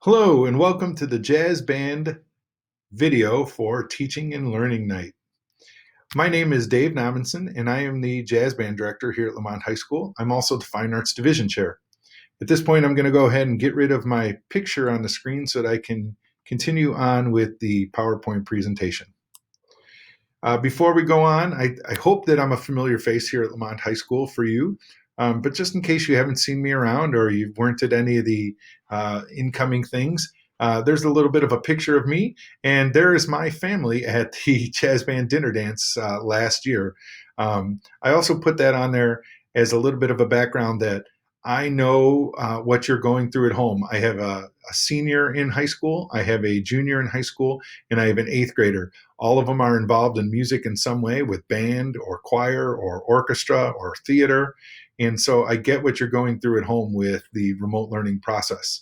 Hello and welcome to the Jazz Band video for Teaching and Learning Night. My name is Dave Nominson and I am the Jazz Band Director here at Lamont High School. I'm also the Fine Arts Division Chair. At this point, I'm going to go ahead and get rid of my picture on the screen so that I can continue on with the PowerPoint presentation. Before we go on, I hope that I'm a familiar face here at Lamont High School for you. But just in case you haven't seen me around or you weren't at any of the incoming things, there's a little bit of a picture of me, and there is my family at the Jazz Band Dinner Dance last year. I also put that on there as a little bit of a background that I know what you're going through at home. I have a senior in high school, I have a junior in high school, and I have an eighth grader. All of them are involved in music in some way with band or choir or orchestra or theater. And so I get what you're going through at home with the remote learning process.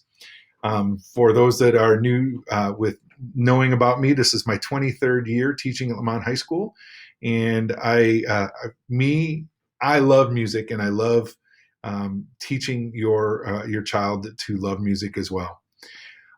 For those that are new with knowing about me, this is my 23rd year teaching at Lamont High School. And I love music, and I love teaching your child to love music as well.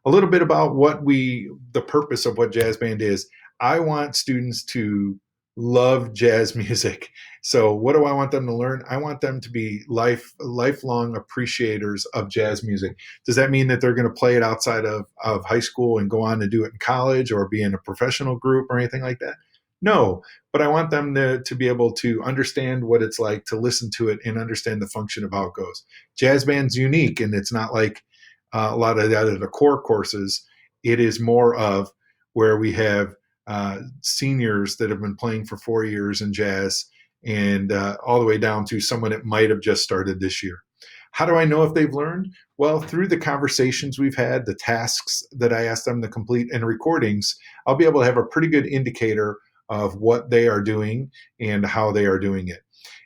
A little bit about the purpose of what jazz band is. I want students to love jazz music. So what do I want them to learn? I want them to be lifelong appreciators of jazz music. Does that mean that they're going to play it outside of high school and go on to do it in college or be in a professional group or anything like that? No, but I want them to be able to understand what it's like to listen to it and understand the function of how it goes. Jazz band's unique, and it's not like a lot of the core courses. It is more of where we have seniors that have been playing for 4 years in jazz and all the way down to someone that might have just started this year. How do I know if they've learned? Well, through the conversations we've had, the tasks that I ask them to complete, and recordings, I'll be able to have a pretty good indicator of what they are doing and how they are doing it.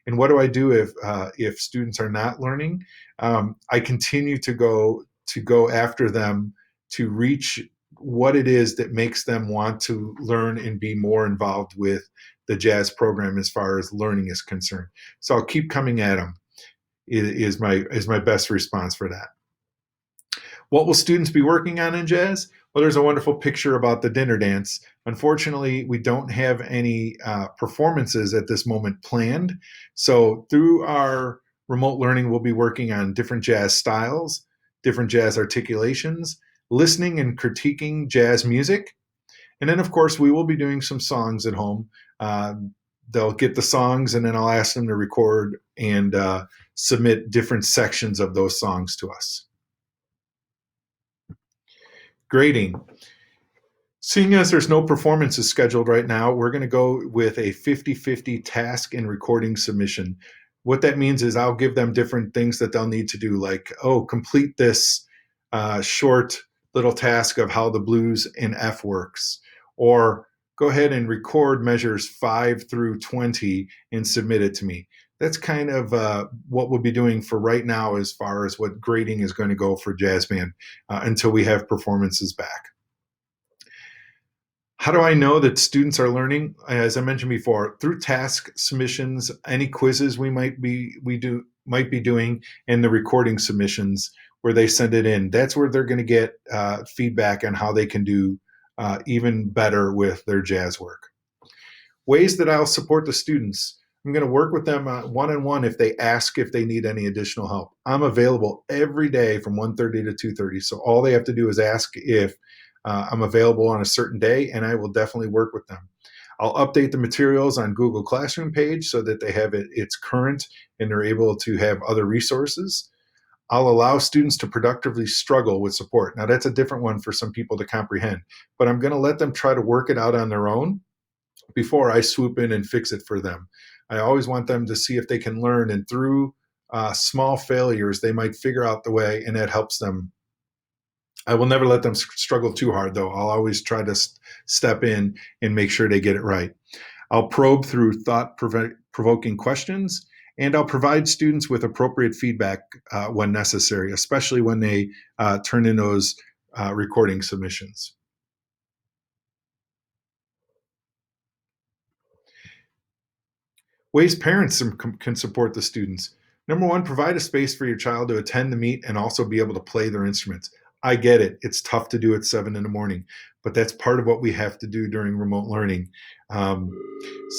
And what do I do if students are not learning? I continue to go after them to reach what it is that makes them want to learn and be more involved with the jazz program as far as learning is concerned. So I'll keep coming at them is my best response for that. What will students be working on in jazz? Well, there's a wonderful picture about the dinner dance. Unfortunately, we don't have any performances at this moment planned. So through our remote learning, we'll be working on different jazz styles, different jazz articulations, listening and critiquing jazz music. And then, of course, we will be doing some songs at home. They'll get the songs, and then I'll ask them to record and submit different sections of those songs to us. Grading. Seeing as there's no performances scheduled right now, we're going to go with a 50-50 task and recording submission. What that means is I'll give them different things that they'll need to do, like, complete this short little task of how the blues in F works, or go ahead and record measures 5 through 20 and submit it to me. That's kind of what we'll be doing for right now as far as what grading is going to go for jazz band until we have performances back. How do I know that students are learning? As I mentioned before, through task submissions, any quizzes we might be doing, and the recording submissions where they send it in. That's where they're going to get feedback on how they can do even better with their jazz work. Ways that I'll support the students. I'm going to work with them one-on-one if they ask if they need any additional help. I'm available every day from 1:30 to 2:30. So all they have to do is ask if I'm available on a certain day, and I will definitely work with them. I'll update the materials on Google Classroom page so that they have it's current and they're able to have other resources. I'll allow students to productively struggle with support. Now, that's a different one for some people to comprehend, but I'm going to let them try to work it out on their own before I swoop in and fix it for them. I always want them to see if they can learn, and through small failures, they might figure out the way, and that helps them. I will never let them struggle too hard, though. I'll always try to step in and make sure they get it right. I'll probe through thought-provoking questions, and I'll provide students with appropriate feedback when necessary, especially when they turn in those recording submissions. Ways parents can support the students. Number one, provide a space for your child to attend the meet and also be able to play their instruments. I get it. It's tough to do at 7 in the morning, but that's part of what we have to do during remote learning. Um,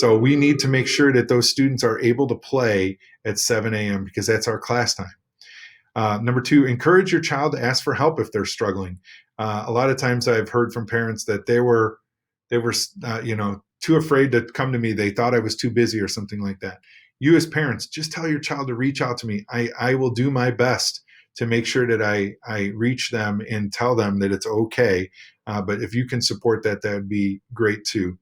so we need to make sure that those students are able to play at 7 a.m. because that's our class time. Number two, encourage your child to ask for help if they're struggling. A lot of times I've heard from parents that they were too afraid to come to me. They thought I was too busy or something like that. You as parents, just tell your child to reach out to me. I will do my best to make sure that I reach them and tell them that it's okay. But if you can support that, that would be great too.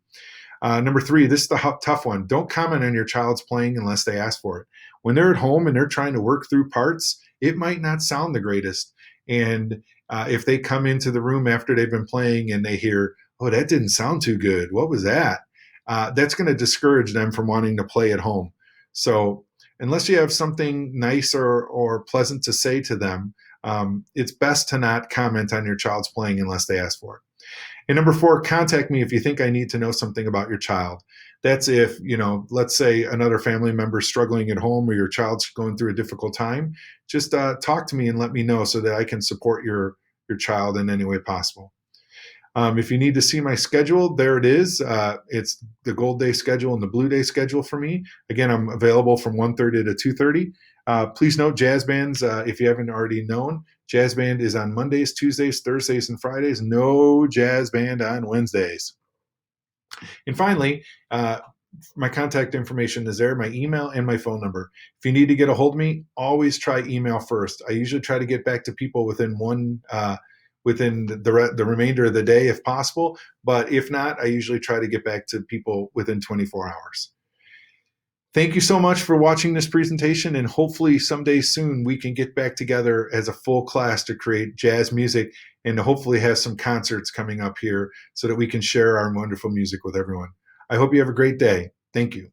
Number three, this is the tough one. Don't comment on your child's playing unless they ask for it. When they're at home and they're trying to work through parts, it might not sound the greatest. And if they come into the room after they've been playing and they hear, oh, that didn't sound too good, what was that? That's going to discourage them from wanting to play at home. So unless you have something nice or pleasant to say to them, it's best to not comment on your child's playing unless they ask for it. And number four, contact me if you think I need to know something about your child. That's if, let's say another family member is struggling at home or your child's going through a difficult time. Just talk to me and let me know so that I can support your child in any way possible. If you need to see my schedule, there it is. It's the Gold Day schedule and the Blue Day schedule for me. Again, I'm available from 1:30 to 2:30. Please note jazz bands, if you haven't already known, jazz band is on Mondays, Tuesdays, Thursdays, and Fridays. No jazz band on Wednesdays. And finally, my contact information is there, my email and my phone number. If you need to get a hold of me, always try email first. I usually try to get back to people within the remainder of the day if possible. But if not, I usually try to get back to people within 24 hours. Thank you so much for watching this presentation, and hopefully someday soon we can get back together as a full class to create jazz music and to hopefully have some concerts coming up here so that we can share our wonderful music with everyone. I hope you have a great day. Thank you.